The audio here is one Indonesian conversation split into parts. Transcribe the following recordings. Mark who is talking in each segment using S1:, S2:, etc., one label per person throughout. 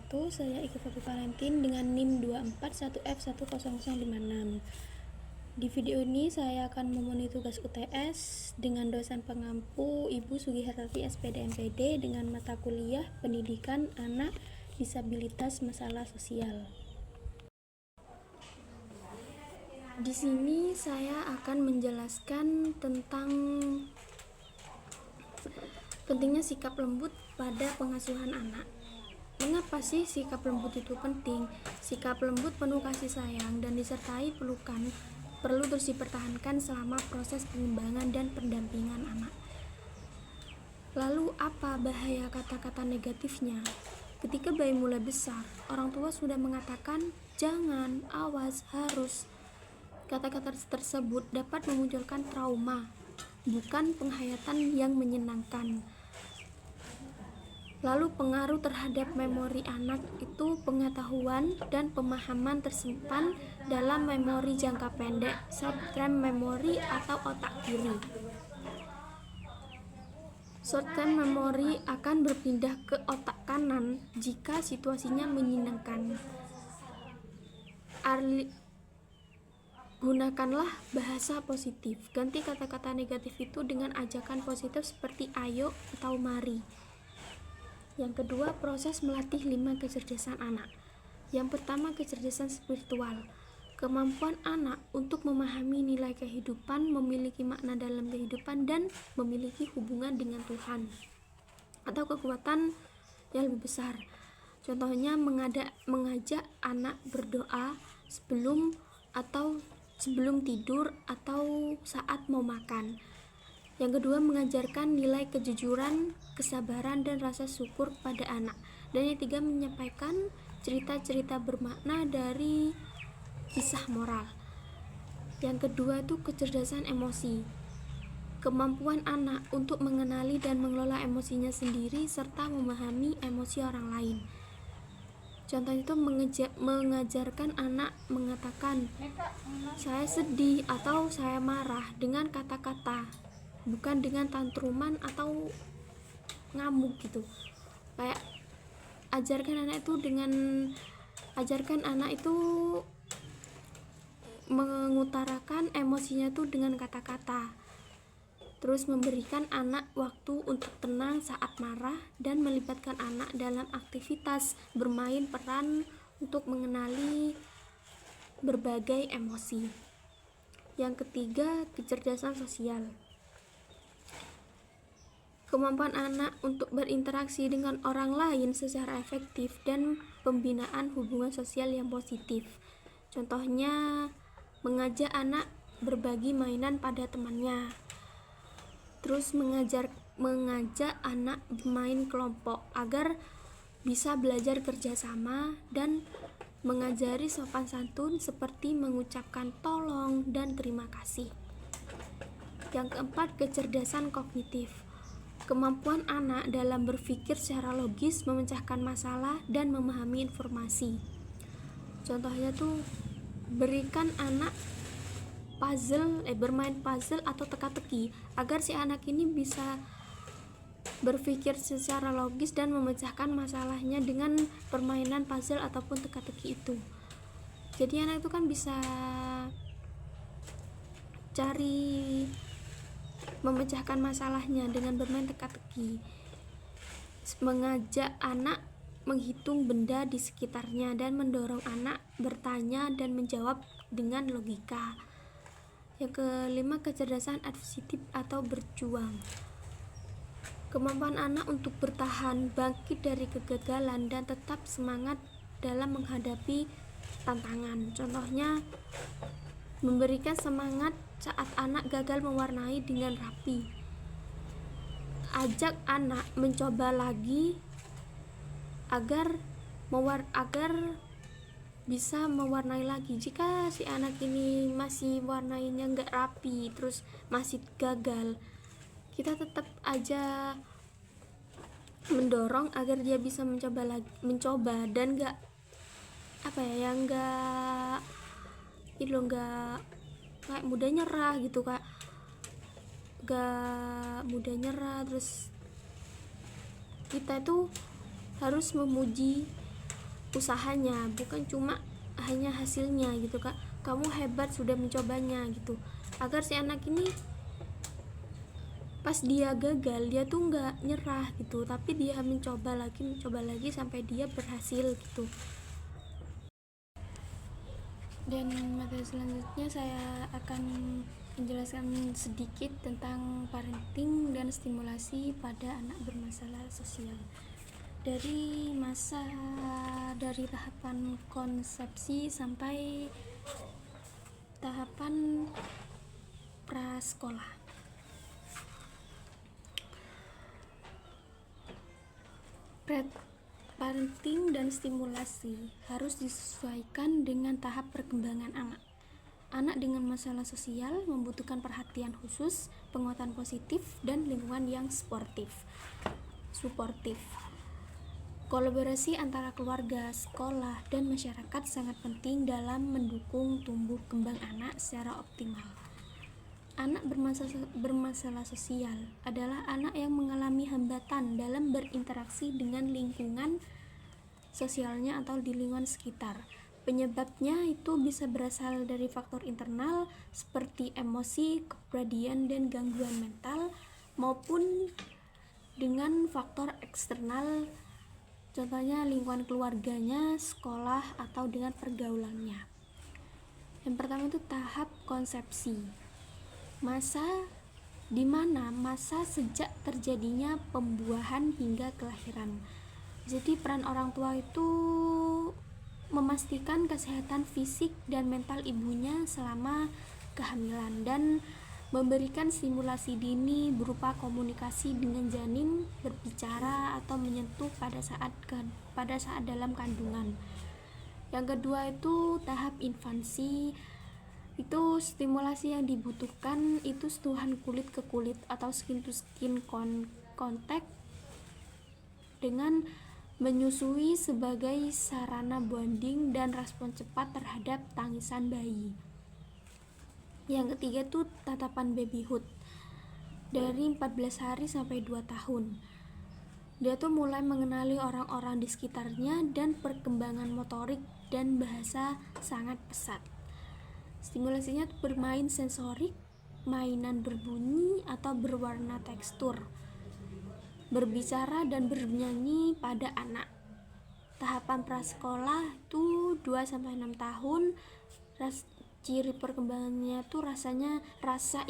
S1: wabarakatuh. Saya Iki Fabi Valentin dengan NIM 241F10056. Di video ini saya akan memenuhi tugas UTS dengan dosen pengampu Ibu Sugiharti SPD MPD dengan mata kuliah Pendidikan Anak Disabilitas Masalah Sosial. Di sini saya akan menjelaskan tentang pentingnya sikap lembut pada pengasuhan anak. Mengapa sih sikap lembut itu penting? Sikap lembut penuh kasih sayang dan disertai pelukan perlu terus dipertahankan selama proses pengembangan dan pendampingan anak. Lalu apa bahaya kata-kata negatifnya? Ketika bayi mulai besar, orang tua sudah mengatakan jangan, awas, harus. Kata-kata tersebut dapat memunculkan trauma, bukan penghayatan yang menyenangkan. Lalu pengaruh terhadap memori anak itu pengetahuan dan pemahaman tersimpan dalam memori jangka pendek, short-term memory atau otak kiri. Short-term memory akan berpindah ke otak kanan jika situasinya menyenangkan. Gunakanlah bahasa positif. Ganti kata-kata negatif itu dengan ajakan positif seperti ayo atau mari. Yang kedua, proses melatih 5 kecerdasan anak. Yang pertama, kecerdasan spiritual. Kemampuan anak untuk memahami nilai kehidupan, memiliki makna dalam kehidupan, dan memiliki hubungan dengan Tuhan atau kekuatan yang lebih besar. Contohnya, mengajak anak berdoa sebelum tidur atau saat mau makan. Yang kedua, mengajarkan nilai kejujuran, kesabaran, dan rasa syukur pada anak. Dan yang ketiga, menyampaikan cerita-cerita bermakna dari kisah moral. Yang kedua itu kecerdasan emosi. Kemampuan anak untuk mengenali dan mengelola emosinya sendiri serta memahami emosi orang lain. Contohnya itu mengajarkan anak mengatakan saya sedih atau saya marah dengan kata-kata, bukan dengan tantruman atau ngamuk gitu. Kayak ajarkan anak itu mengutarakan emosinya tuh dengan kata-kata. Terus memberikan anak waktu untuk tenang saat marah dan melibatkan anak dalam aktivitas bermain peran untuk mengenali berbagai emosi. Yang ketiga, kecerdasan sosial. Kemampuan anak untuk berinteraksi dengan orang lain secara efektif dan pembinaan hubungan sosial yang positif. Contohnya, mengajak anak berbagi mainan pada temannya. Terus mengajak anak bermain kelompok agar bisa belajar kerjasama dan mengajari sopan santun seperti mengucapkan tolong dan terima kasih. Yang keempat, kecerdasan kognitif. Kemampuan anak dalam berpikir secara logis, memecahkan masalah, dan memahami informasi. Contohnya tuh, berikan anak bermain puzzle atau teka-teki agar si anak ini bisa berpikir secara logis dan memecahkan masalahnya dengan permainan puzzle ataupun teka-teki itu. Jadi anak itu kan bisa memecahkan masalahnya dengan bermain teka-teki. Mengajak anak menghitung benda di sekitarnya dan mendorong anak bertanya dan menjawab dengan logika. Yang kelima, kecerdasan adversitif atau berjuang. Kemampuan anak untuk bertahan, bangkit dari kegagalan, dan tetap semangat dalam menghadapi tantangan. Contohnya, memberikan semangat saat anak gagal mewarnai dengan rapi. Ajak anak mencoba lagi agar bisa mewarnai lagi. Jika si anak ini masih warnainya nggak rapi, terus masih gagal, kita tetap aja mendorong agar dia bisa mencoba dan nggak kayak mudah nyerah gitu, terus kita itu harus memuji usahanya, bukan cuma hanya hasilnya gitu kak. Kamu hebat sudah mencobanya gitu, agar si anak ini pas dia gagal dia tuh nggak nyerah gitu, tapi dia mencoba lagi sampai dia berhasil gitu. Dan materi selanjutnya saya akan menjelaskan sedikit tentang parenting dan stimulasi pada anak bermasalah sosial. Dari tahapan konsepsi sampai tahapan prasekolah. Parenting dan stimulasi harus disesuaikan dengan tahap perkembangan anak. Anak dengan masalah sosial membutuhkan perhatian khusus, penguatan positif, dan lingkungan yang suportif. Kolaborasi antara keluarga, sekolah, dan masyarakat sangat penting dalam mendukung tumbuh kembang anak secara optimal. Anak bermasalah sosial adalah anak yang mengalami hambatan dalam berinteraksi dengan lingkungan sosialnya atau di lingkungan sekitar. Penyebabnya itu bisa berasal dari faktor internal seperti emosi, kepribadian, dan gangguan mental, maupun dengan faktor eksternal, contohnya lingkungan keluarganya, sekolah, atau dengan pergaulannya. Yang pertama itu tahap konsepsi. Masa sejak terjadinya pembuahan hingga kelahiran. Jadi peran orang tua itu memastikan kesehatan fisik dan mental ibunya selama kehamilan dan memberikan stimulasi dini berupa komunikasi dengan janin, berbicara atau menyentuh pada saat dalam kandungan. Yang kedua itu tahap infansi. Itu stimulasi yang dibutuhkan itu sentuhan kulit ke kulit atau skin to skin contact dengan menyusui sebagai sarana bonding dan respon cepat terhadap tangisan bayi. Yang ketiga itu tatapan babyhood, dari 14 hari sampai 2 tahun. Dia tuh mulai mengenali orang-orang di sekitarnya dan perkembangan motorik dan bahasa sangat pesat. Stimulasinya bermain sensorik, mainan berbunyi atau berwarna tekstur, berbicara dan bernyanyi pada anak. Tahapan prasekolah itu 2-6 tahun. Ciri perkembangannya tuh rasa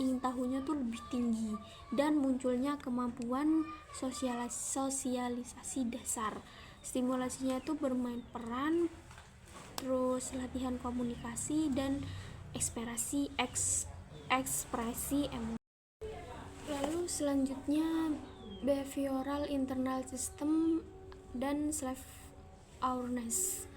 S1: ingin tahunya tuh lebih tinggi dan munculnya kemampuan sosialisasi dasar. Stimulasinya tuh bermain peran, terus latihan komunikasi dan ekspresi emosi. Lalu selanjutnya behavioral internal system dan self awareness.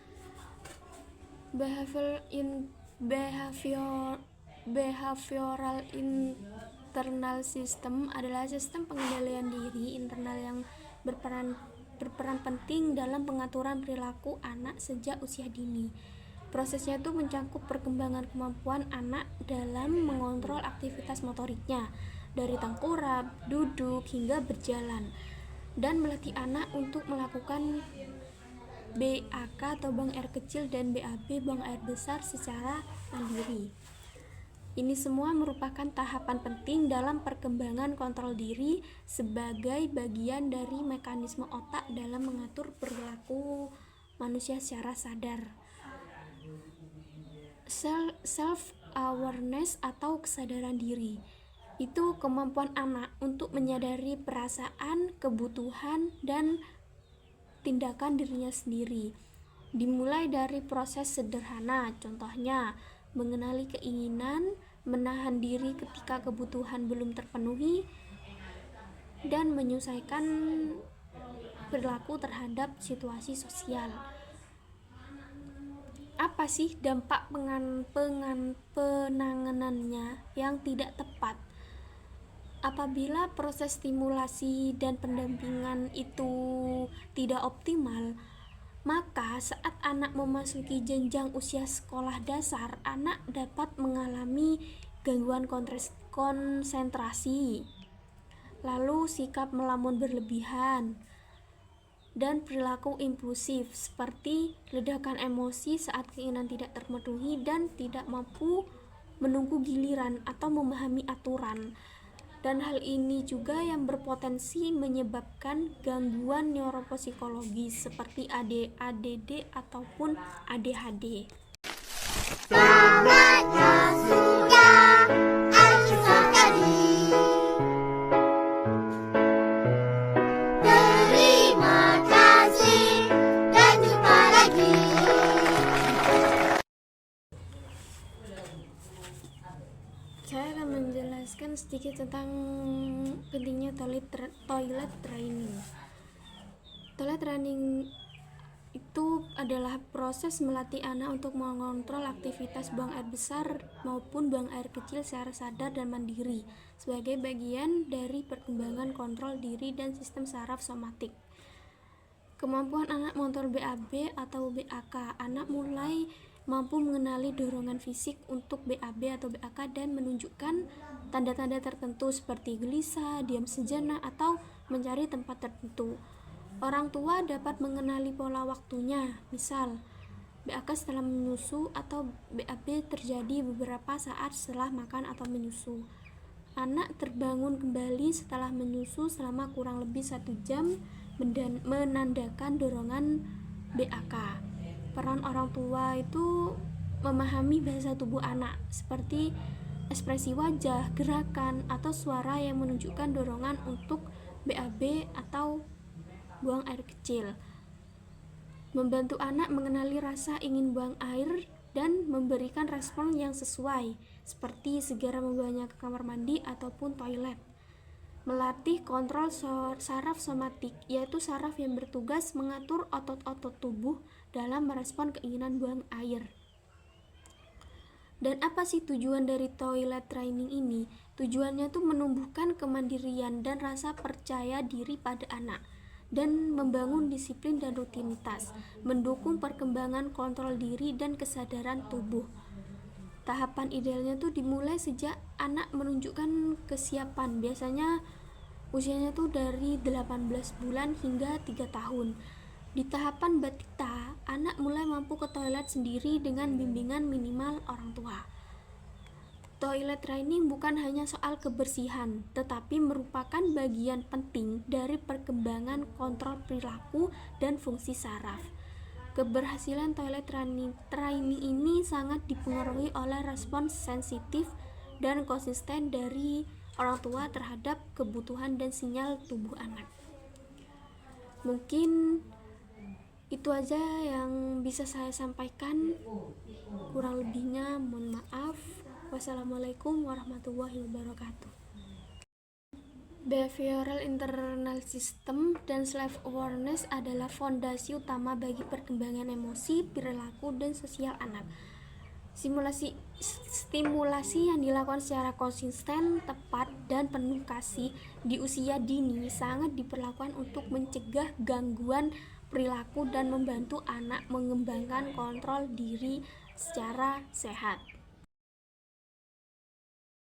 S1: Behavioral internal system adalah sistem pengendalian diri internal yang berperan penting dalam pengaturan perilaku anak sejak usia dini. Prosesnya itu mencakup perkembangan kemampuan anak dalam mengontrol aktivitas motoriknya, dari tengkurap, duduk, hingga berjalan, dan melatih anak untuk melakukan BAK atau buang air kecil dan BAB buang air besar secara mandiri. Ini semua merupakan tahapan penting dalam perkembangan kontrol diri sebagai bagian dari mekanisme otak dalam mengatur perilaku manusia secara sadar. Self awareness atau kesadaran diri itu kemampuan anak untuk menyadari perasaan, kebutuhan, dan tindakan dirinya sendiri. Dimulai dari proses sederhana, contohnya mengenali keinginan, menahan diri ketika kebutuhan belum terpenuhi, dan menyesuaikan perilaku terhadap situasi sosial. Apa sih dampak penanganannya yang tidak tepat? Apabila proses stimulasi dan pendampingan itu tidak optimal, maka saat anak memasuki jenjang usia sekolah dasar, anak dapat mengalami gangguan konsentrasi, lalu sikap melamun berlebihan, dan perilaku impulsif seperti ledakan emosi saat keinginan tidak terpenuhi dan tidak mampu menunggu giliran atau memahami aturan. Dan hal ini juga yang berpotensi menyebabkan gangguan neuropsikologis seperti ADD ataupun ADHD.
S2: Tamatnya sudah Alkisah tadi. Terima kasih dan jumpa lagi.
S1: Saya akan menjelaskan sedikit tentang pentingnya toilet training. Toilet training itu adalah proses melatih anak untuk mengontrol aktivitas buang air besar maupun buang air kecil secara sadar dan mandiri sebagai bagian dari perkembangan kontrol diri dan sistem saraf somatik. Kemampuan anak mengontrol BAB atau BAK. Anak mulai mampu mengenali dorongan fisik untuk BAB atau BAK dan menunjukkan tanda-tanda tertentu seperti gelisah, diam sejenak, atau mencari tempat tertentu. Orang tua dapat mengenali pola waktunya, misal BAK setelah menyusu atau BAB terjadi beberapa saat setelah makan atau menyusu. Anak terbangun kembali setelah menyusu selama kurang lebih 1 jam menandakan dorongan BAK. Peran orang tua itu memahami bahasa tubuh anak seperti ekspresi wajah, gerakan, atau suara yang menunjukkan dorongan untuk BAB atau buang air kecil. Membantu anak mengenali rasa ingin buang air dan memberikan respon yang sesuai, seperti segera membawanya ke kamar mandi ataupun toilet. Melatih kontrol saraf somatik, yaitu saraf yang bertugas mengatur otot-otot tubuh dalam merespon keinginan buang air. Dan apa sih tujuan dari toilet training ini? Tujuannya tuh menumbuhkan kemandirian dan rasa percaya diri pada anak, dan membangun disiplin dan rutinitas, mendukung perkembangan kontrol diri dan kesadaran tubuh. Tahapan idealnya tuh dimulai sejak anak menunjukkan kesiapan, biasanya usianya tuh dari 18 bulan hingga 3 tahun. Di tahapan batita, anak mulai mampu ke toilet sendiri dengan bimbingan minimal orang tua. Toilet training bukan hanya soal kebersihan, tetapi merupakan bagian penting dari perkembangan kontrol perilaku dan fungsi saraf. Keberhasilan toilet training ini sangat dipengaruhi oleh respons sensitif dan konsisten dari orang tua terhadap kebutuhan dan sinyal tubuh anak. Mungkin itu aja yang bisa saya sampaikan. Kurang lebihnya mohon maaf. Wassalamualaikum warahmatullahi wabarakatuh. Behavioral internal system dan self-awareness adalah fondasi utama bagi perkembangan emosi, perilaku, dan sosial anak. Stimulasi yang dilakukan secara konsisten, tepat, dan penuh kasih di usia dini sangat diperlakukan untuk mencegah gangguan perilaku dan membantu anak mengembangkan kontrol diri secara sehat.